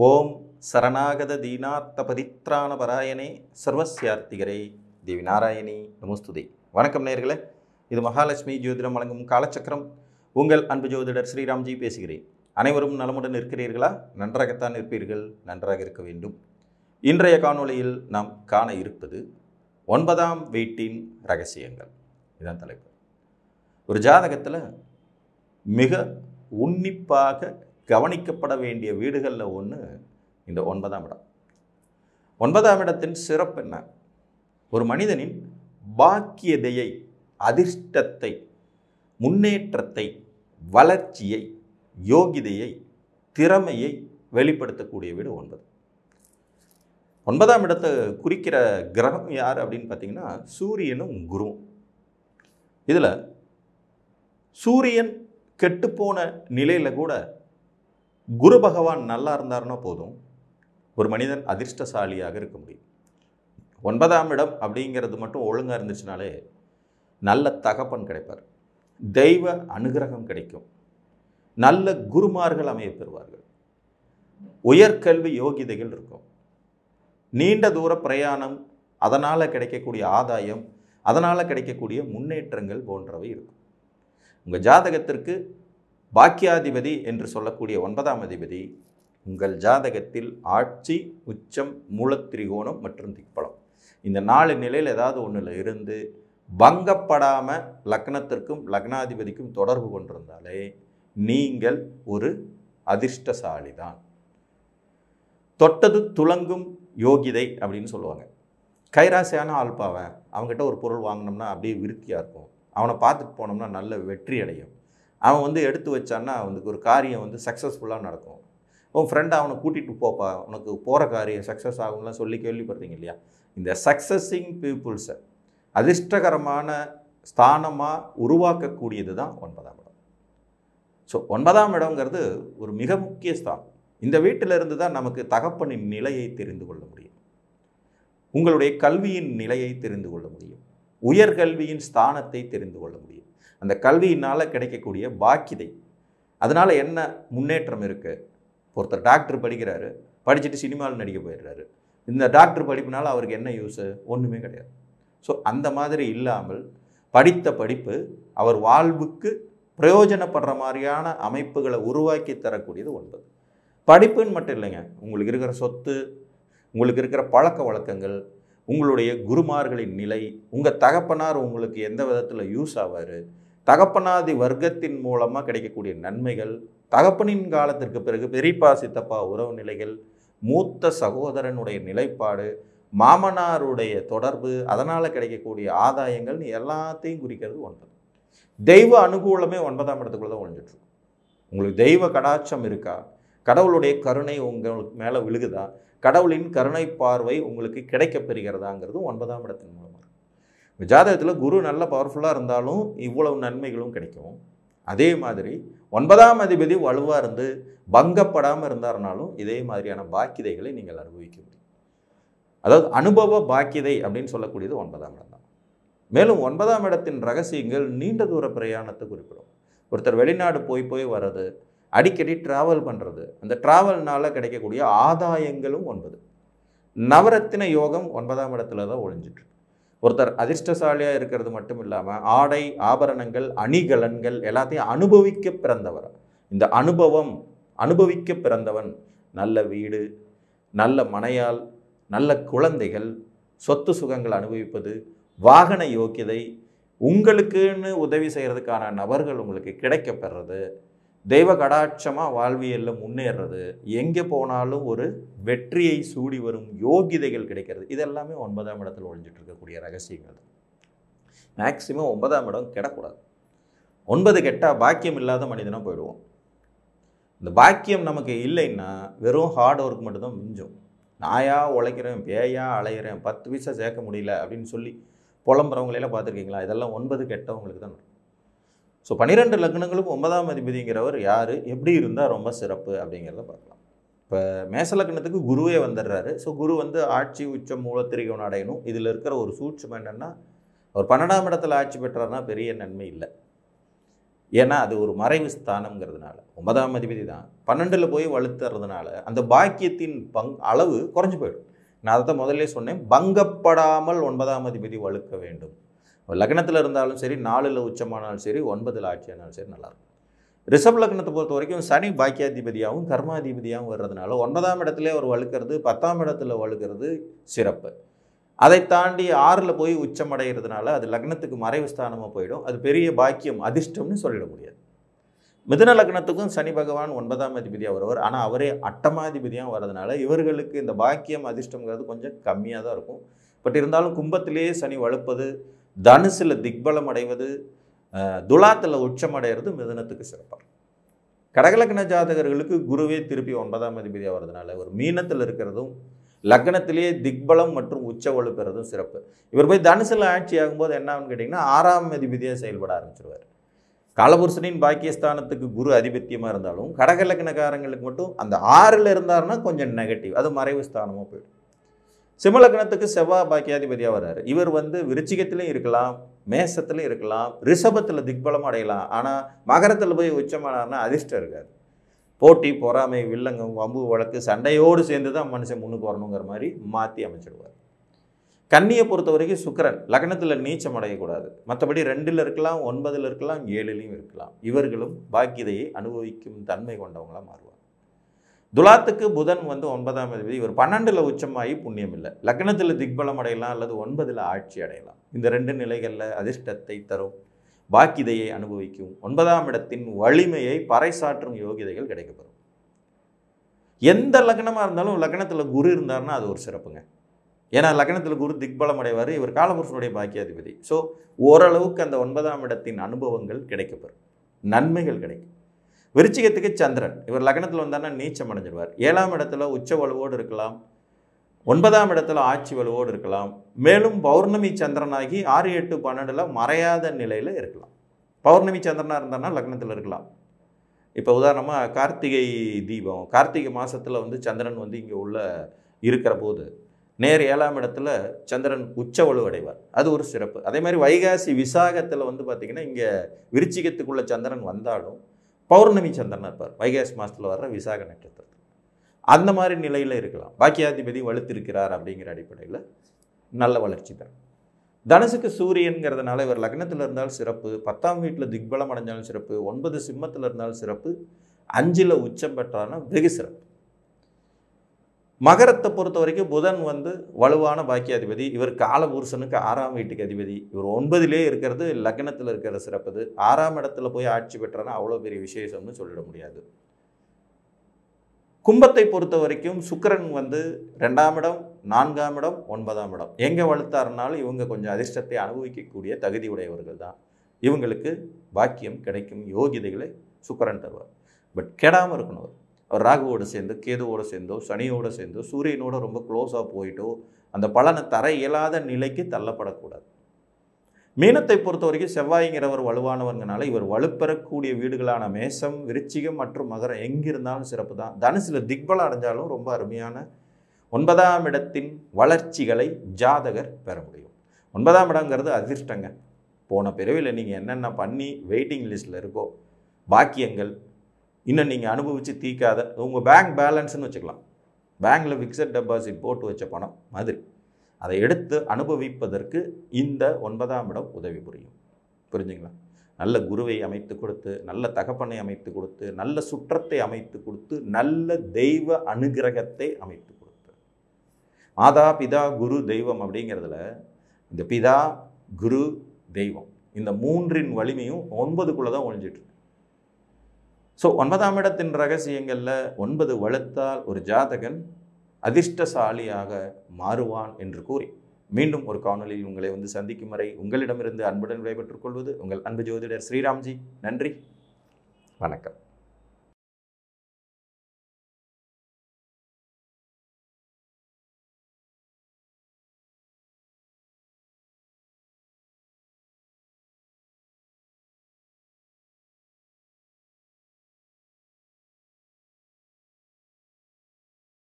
ஓம் சரணாகத தீனார்த்த பரித்ராண பராயணே சர்வஸ்யார்த்திகரே தேவி நாராயணி நமஸ்துதே. வணக்கம் நேயர்களே, இது மகாலட்சுமி ஜோதிடம் வழங்கும் காலச்சக்கரம். உங்கள் அன்பு ஜோதிடர் ஸ்ரீராம்ஜி பேசுகிறேன். அனைவரும் நலமுடன் இருக்கிறீர்களா? நன்றாகத்தான் இருப்பீர்கள், நன்றாக இருக்க வேண்டும். இன்றைய காணொளியில் நாம் காண இருப்பது 9ஆம் வீட்டின் ரகசியங்கள். இதான் தலைப்பு. ஒரு ஜாதகத்தில் மிக உன்னிப்பாக கவனிக்கப்பட வேண்டிய வீடுகளில் ஒன்று இந்த 9ஆம் இடம். 9ஆம் இடத்தின் சிறப்பு என்ன? ஒரு மனிதனின் பாக்கியதையை, அதிர்ஷ்டத்தை, முன்னேற்றத்தை, வளர்ச்சியை, யோகிதையை, திறமையை வெளிப்படுத்தக்கூடிய வீடு 9. 9ஆம் இடத்தை குறிக்கிற கிரகம் யார் அப்படின்னு பார்த்தீங்கன்னா சூரியனும் குருவும். இதில் சூரியன் கெட்டுப்போன நிலையில் கூட குரு பகவான் நல்லா இருந்தார்னா போதும், ஒரு மனிதன் அதிர்ஷ்டசாலியாக இருக்க முடியும். 9ஆம் இடம் அப்படிங்கிறது மட்டும் ஒழுங்காக இருந்துச்சுனாலே நல்ல தகப்பன் கிடைப்பார், தெய்வ அனுகிரகம் கிடைக்கும், நல்ல குருமார்கள் அமைய பெறுவார்கள், உயர்கல்வி யோகிதைகள் இருக்கும், நீண்ட தூர பிரயாணம், அதனால் கிடைக்கக்கூடிய ஆதாயம், அதனால் கிடைக்கக்கூடிய முன்னேற்றங்கள் போன்றவை இருக்கும். உங்கள் ஜாதகத்திற்கு பாக்கியாதிபதி என்று சொல்லக்கூடிய 9ஆம் அதிபதி உங்கள் ஜாதகத்தில் ஆட்சி, உச்சம், மூலத்திரிகோணம் மற்றும் திக்பலம், இந்த 4 நிலையில் ஏதாவது ஒன்றில் இருந்து பங்கப்படாமல் லக்னத்திற்கும் லக்னாதிபதிக்கும் தொடர்பு கொண்டிருந்தாலே நீங்கள் ஒரு அதிர்ஷ்டசாலி தான். தொட்டது துலங்கும் யோகிதை அப்படின்னு சொல்லுவாங்க. கைராசியான ஆள்பாவன், அவங்ககிட்ட ஒரு பொருள் வாங்கினோம்னா அப்படியே விருத்தியாக இருக்கும், அவனை பார்த்துட்டு போனோம்னா நல்ல வெற்றி அடையும், அவன் எடுத்து வச்சான்னா அவனுக்கு ஒரு காரியம் சக்ஸஸ்ஃபுல்லாக நடக்கும், உன் ஃப்ரெண்டை அவனை கூட்டிகிட்டு போப்பா, உனக்கு போகிற காரியம் சக்ஸஸ் ஆகும்லாம் சொல்லி கேள்விப்படுறீங்க இல்லையா? இந்த சக்ஸஸிங் பீப்புள்ஸை அதிர்ஷ்டகரமான ஸ்தானமாக உருவாக்கக்கூடியது தான் 9ஆம் இடம். ஸோ 9ஆம் இடங்கிறது ஒரு மிக முக்கிய ஸ்தானம். இந்த வீட்டிலிருந்து தான் நமக்கு தகப்பனின் நிலையை தெரிந்து கொள்ள முடியும், உங்களுடைய கல்வியின் நிலையை தெரிந்து கொள்ள முடியும், உயர்கல்வியின் ஸ்தானத்தை தெரிந்து கொள்ள முடியும், அந்த கல்வியினால் கிடைக்கக்கூடிய பாக்கியதை, அதனால் என்ன முன்னேற்றம் இருக்குது. ஒருத்தர் டாக்டர் படிக்கிறாரு, படிச்சுட்டு சினிமாவில் நடிக்க போயிடுறாரு, இந்த டாக்டர் படிப்புனால அவருக்கு என்ன யூஸு? ஒன்றுமே கிடையாது. ஸோ அந்த மாதிரி இல்லாமல் படித்த படிப்பு அவர் வாழ்வுக்கு பிரயோஜனப்படுற மாதிரியான அமைப்புகளை உருவாக்கி தரக்கூடியது 9. படிப்புன்னு மட்டும் இல்லைங்க, உங்களுக்கு இருக்கிற சொத்து, உங்களுக்கு இருக்கிற பழக்க வழக்கங்கள், உங்களுடைய குருமார்களின் நிலை, உங்கள் தகப்பனார் உங்களுக்கு எந்த விதத்தில் யூஸ் ஆவார், தகப்பனாதி வர்க்கத்தின் மூலமாக கிடைக்கக்கூடிய நன்மைகள், தகப்பனின் காலத்திற்கு பிறகு பெரியப்பா சித்தப்பா உறவு நிலைகள், மூத்த சகோதரனுடைய நிலைப்பாடு, மாமனாருடைய தொடர்பு, அதனால் கிடைக்கக்கூடிய ஆதாயங்கள்னு எல்லாத்தையும் குறிக்கிறது 9. தெய்வ அனுகூலமே 9ஆம் இடத்துக்குள்ள தான் ஒழிஞ்சிட்ருக்கும். உங்களுக்கு தெய்வ கடாட்சம் இருக்கா? கடவுளுடைய கருணை உங்களுக்கு மேலே விழுகுதா? கடவுளின் கருணை பார்வை உங்களுக்கு கிடைக்கப் பெறுகிறதாங்கிறது 9ஆம் இடத்தின் மூலமாக. ஜாதகத்தில் குரு நல்ல பவர்ஃபுல்லாக இருந்தாலும் இவ்வளவு நன்மைகளும் கிடைக்கும். அதே மாதிரி 9ஆம் அதிபதி வலுவாக இருந்து பங்கப்படாமல் இருந்தாருனாலும் இதே மாதிரியான பாக்கியதைகளை நீங்கள் அனுபவிக்க முடியும். அதாவது அனுபவ பாக்கியதை அப்படின்னு சொல்லக்கூடியது 9ஆம் இடம் தான். மேலும் 9ஆம் இடத்தின் ரகசியங்கள் நீண்ட தூர பிரயாணத்தை குறிப்பிடும். ஒருத்தர் வெளிநாடு போய் வர்றது, அடிக்கடி ட்ராவல் பண்ணுறது, அந்த ட்ராவல்னால் கிடைக்கக்கூடிய ஆதாயங்களும் 9. நவரத்தின யோகம் 9ஆம் இடத்துல தான் ஒழிஞ்சிட்டு. ஒருத்தர் அதிர்ஷ்டசாலியாக இருக்கிறது மட்டும் இல்லாமல் ஆடை, ஆபரணங்கள், அணிகலன்கள் எல்லாத்தையும் அனுபவிக்க பிறந்தவர். இந்த அனுபவிக்க பிறந்தவன் நல்ல வீடு, நல்ல மனையால், நல்ல குழந்தைகள், சொத்து சுகங்கள் அனுபவிப்பது, வாகன யோக்கியதை, உங்களுக்குன்னு உதவி செய்கிறதுக்கான நபர்கள் உங்களுக்கு கிடைக்க பெறுறது, தெய்வ கடாட்சமாக வாழ்வியலில் முன்னேறது, எங்கே போனாலும் ஒரு வெற்றியை சூடி வரும் யோகிதைகள் கிடைக்கிறது. இதெல்லாமே 9ஆம் இடத்தில் ஒழிஞ்சிட்டு இருக்கக்கூடிய ரகசியங்கள் தான். மேக்சிமம் 9ஆம் இடம் கெடக்கூடாது. 9 கெட்டால் பாக்கியம் இல்லாத மனிதனாக போயிடுவோம். இந்த பாக்கியம் நமக்கு இல்லைன்னா வெறும் ஹார்ட் ஒர்க் மட்டும்தான் மிஞ்சும். நாயா உழைக்கிறேன், பேயா அலைகிறேன், 10 பைசா சேர்க்க முடியல அப்படின்னு சொல்லி புலம்புறவங்களெல்லாம் பார்த்துருக்கீங்களா? இதெல்லாம் 9 கெட்டவங்களுக்கு தான். ஸோ 12 லக்னங்களுக்கும் 9ஆம் அதிபதிங்கிறவர் யார், எப்படி இருந்தால் ரொம்ப சிறப்பு அப்படிங்கிறத பார்க்கலாம். இப்போ மேச லக்னத்துக்கு குருவே வந்துடுறாரு. ஸோ குரு ஆட்சி, உச்சம், மூலத்திரிகோணம் அடையணும். இதில் இருக்கிற ஒரு சூட்சுமம் என்னென்னா, அவர் 12ஆம் இடத்துல ஆட்சி பெற்றார்னா பெரிய நன்மை இல்லை. ஏன்னா அது ஒரு மறைவு ஸ்தானம்ங்கிறதுனால. 9ஆம் அதிபதி தான் 12ல் போய் வலுத்துறதுனால அந்த பாக்கியத்தின் அளவு குறைஞ்சு போயிடும். நான் அதை தான் முதல்ல சொன்னேன், பங்கப்படாமல் 9ஆம் அதிபதி வலுக்க வேண்டும். லக்னத்தில் இருந்தாலும் சரி, 4ல் உச்சமானாலும் சரி, 9ல் ஆட்சியானாலும் சரி நல்லாயிருக்கும். ரிஷப லக்னத்தை பொறுத்த வரைக்கும் சனி பாக்கியாதிபதியாகவும் கர்மாதிபதியாகவும் வர்றதுனால 9ஆம் இடத்துல அவர் வலுக்கிறது, 10ஆம் இடத்துல வலுக்கிறது சிறப்பு. அதை தாண்டி 6ல் போய் உச்சமடைகிறதுனால அது லக்னத்துக்கு மறைவு ஸ்தானமாக போயிடும். அது பெரிய பாக்கியம், அதிர்ஷ்டம்னு சொல்லிட முடியாது. மிதுன லக்னத்துக்கும் சனி பகவான் 9ஆம் அதிபதியாக வருவார். ஆனால் அவரே அட்டமாதிபதியாக வர்றதுனால இவர்களுக்கு இந்த பாக்கியம் அதிர்ஷ்டங்கிறது கொஞ்சம் கம்மியாக தான் இருக்கும். பட் இருந்தாலும் கும்பத்திலேயே சனி வலுப்பது, தனுசில் திக்பலம் அடைவது, துலாத்தில் உச்சமடைகிறது மிதுனத்துக்கு சிறப்பாக. கடகலக்ன ஜாதகர்களுக்கு குருவே திருப்பி 9ஆம் அதிபதியாக வர்றதுனால ஒரு மீனத்தில் இருக்கிறதும் லக்னத்திலேயே திக்பலம் மற்றும் உச்ச வலுப்பெறதும் சிறப்பு. இவர் போய் தனுசில் ஆட்சி ஆகும்போது என்ன ஆகுன்னு கேட்டிங்கன்னா 6ஆம் அதிபதியாக செயல்பட ஆரம்பிச்சிருவார். காலபுருஷனின் பாக்கியஸ்தானத்துக்கு குரு அதிபத்தியமாக இருந்தாலும் கடகலக்னக்காரங்களுக்கு மட்டும் அந்த 6ல் இருந்தாருன்னா கொஞ்சம் நெகட்டிவ், அது மறைவு ஸ்தானமாக போயிடும். சிம்மலக்னத்துக்கு செவ்வாய் பாக்கியாதிபதியாக வர்றாரு. இவர் விருச்சிகத்திலையும் இருக்கலாம், மேசத்திலையும் இருக்கலாம், ரிஷபத்தில் திக்பலம் அடையலாம். ஆனால் மகரத்தில் போய் உச்சமானார்னா அதிர்ஷ்டம் இருக்காது. போட்டி, பொறாமை, வில்லங்கம், வம்பு வழக்கு, சண்டையோடு சேர்ந்து தான் மனுஷன் முன்னுக்கு வரணுங்கிற மாதிரி மாற்றி அமைச்சிடுவார். கன்னியை பொறுத்த வரைக்கும் சுக்கிரன் லக்னத்தில் நீச்சம் அடையக்கூடாது. மற்றபடி 2ல் இருக்கலாம், 9ல் இருக்கலாம், 7லையும் இருக்கலாம். இவர்களும் பாக்கியதையை அனுபவிக்கும் தன்மை கொண்டவங்களாக மாறுவார். துலாத்துக்கு புதன் 9ஆம் அதிபதி, இவர் 12ல் உச்சமாகி புண்ணியம் இல்லை. லக்னத்தில் திக்பலம் அடையலாம் அல்லது 9ல் ஆட்சி அடையலாம். இந்த 2 நிலைகளில் அதிர்ஷ்டத்தை தரும், பாக்கியதையை அனுபவிக்கும், 9ஆம் இடத்தின் வலிமையை பறைசாற்றும் யோகிதைகள் கிடைக்கப்பெறும். எந்த லக்னமாக இருந்தாலும் லக்னத்தில் குரு இருந்தார்னா அது ஒரு சிறப்புங்க. ஏன்னா லக்னத்தில் குரு திக்பலம் அடைவார். இவர் காலபுருஷனுடைய பாக்கியாதிபதி. ஸோ ஓரளவுக்கு அந்த 9ஆம் இடத்தின் அனுபவங்கள் கிடைக்கப்பெறும், நன்மைகள் கிடைக்கும். விருச்சிகத்துக்கு சந்திரன், இவர் லக்னத்தில் வந்தார்னா நீச்சம் அடைஞ்சிடுவார். 7ஆம் இடத்துல உச்ச வலுவோடு இருக்கலாம், 9ஆம் இடத்துல ஆட்சி வலுவோடு இருக்கலாம். மேலும் பௌர்ணமி சந்திரனாகி 6, 8, 12ல் மறையாத நிலையில் இருக்கலாம். பௌர்ணமி சந்திரனாக இருந்தார்னா லக்னத்தில் இருக்கலாம். இப்போ உதாரணமாக கார்த்திகை தீபம், கார்த்திகை மாதத்தில் சந்திரன் இங்கே உள்ள இருக்கிற போது நேர் 7ஆம் இடத்துல சந்திரன் உச்ச வலு அடைவார். அது ஒரு சிறப்பு. அதே மாதிரி வைகாசி விசாகத்தில் பார்த்திங்கன்னா இங்கே விருச்சிகத்துக்குள்ள சந்திரன் வந்தாலும் பௌர்ணமி சந்திரனாக இருப்பார். வைகாசி மாதத்தில் வர்ற விசாக நட்சத்திரத்தில் அந்த மாதிரி நிலையில் இருக்கலாம். பாக்கியாதிபதி வலுத்திருக்கிறார் அப்படிங்கிற அடிப்படையில் நல்ல வளர்ச்சி பெறும். தனுசுக்கு சூரியன்கிறதுனால இவர் லக்னத்தில் இருந்தாலும் சிறப்பு, 10ஆம் வீட்டில் திக்பலம் அடைஞ்சாலும் சிறப்பு, 9 சிம்மத்தில் இருந்தாலும் சிறப்பு, 5ல் உச்சம் பெற்றாலும் வெகு சிறப்பு. மகரத்தை பொறுத்த வரைக்கும் புதன் வலுவான பாக்கியாதிபதி. இவர் காலபுருஷனுக்கு 6ஆம் வீட்டுக்கு அதிபதி. இவர் 9லே இருக்கிறது லக்னத்தில் இருக்கிற சிறப்பது. 6ஆம் இடத்துல போய் ஆட்சி பெற்றானா அவ்வளோ பெரிய விசேஷம்னு சொல்லிட முடியாது. கும்பத்தை பொறுத்த வரைக்கும் சுக்கிரன் 2ஆம் இடம், 4ஆம் இடம், 9ஆம் இடம் எங்கே வலுத்தாருனாலும் இவங்க கொஞ்சம் அதிர்ஷ்டத்தை அனுபவிக்கக்கூடிய தகுதி உடையவர்கள் தான். இவங்களுக்கு பாக்கியம் கிடைக்கும் யோகிதைகளை சுக்கிரன் தருவார். பட் கெடாமல் இருக்கணும். அவர் ராகுவோடு சேர்ந்து, கேதுவோடு சேர்ந்தோ, சனியோடு சேர்ந்தோ, சூரியனோட ரொம்ப க்ளோஸாக போயிட்டோ அந்த பலனை தர இயலாத நிலைக்கு தள்ளப்படக்கூடாது. மீனத்தை பொறுத்த வரைக்கும் செவ்வாய்ங்கிறவர் வலுவானவர்னால இவர் வலுப்பெறக்கூடிய வீடுகளான மேசம், விருச்சிகம் மற்றும் மகரம் எங்கிருந்தாலும் சிறப்பு தான். தனுசில் திக்பலம் அடைஞ்சாலும் ரொம்ப அருமையான 9ஆம் இடத்தின் வளர்ச்சிகளை ஜாதகர் பெற முடியும். 9ஆம் இடங்கிறது அதிர்ஷ்டங்க. போன பிறவியில் நீங்கள் என்னென்ன பண்ணி வெயிட்டிங் லிஸ்ட்டில் இருக்கோ பாக்கியங்கள் இன்னும் நீங்கள் அனுபவித்து தீக்காத உங்கள் பேங்க் பேலன்ஸ்னு வச்சுக்கலாம். பேங்க்கில் ஃபிக்ஸட் டெபாசிட் போட்டு வச்ச பணம் மாதிரி அதை எடுத்து அனுபவிப்பதற்கு இந்த 9ஆம் இடம் உதவி புரியும். புரிஞ்சுங்களா? நல்ல குருவை அமைத்து கொடுத்து, நல்ல தகப்பனை அமைத்து கொடுத்து, நல்ல சுற்றத்தை அமைத்து கொடுத்து, நல்ல தெய்வ அனுகிரகத்தை அமைத்து கொடுத்து, மாதா பிதா குரு தெய்வம் அப்படிங்கிறதுல இந்த பிதா குரு தெய்வம் இந்த 3இன் வலிமையும் 9க்குள்ளே தான் ஒழிஞ்சிட்டு. ஸோ 9ஆம் இடத்தின் ரகசியங்களில் 9 வலுத்தால் ஒரு ஜாதகன் அதிர்ஷ்டசாலியாக மாறுவான் என்று கூறி மீண்டும் ஒரு காணொலியில் உங்களை சந்திக்கும் வரை உங்களிடமிருந்து அன்புடன் விடைபெற்றுக் கொள்வது உங்கள் அன்பு ஜோதிடர் ஸ்ரீராம்ஜி. நன்றி, வணக்கம்.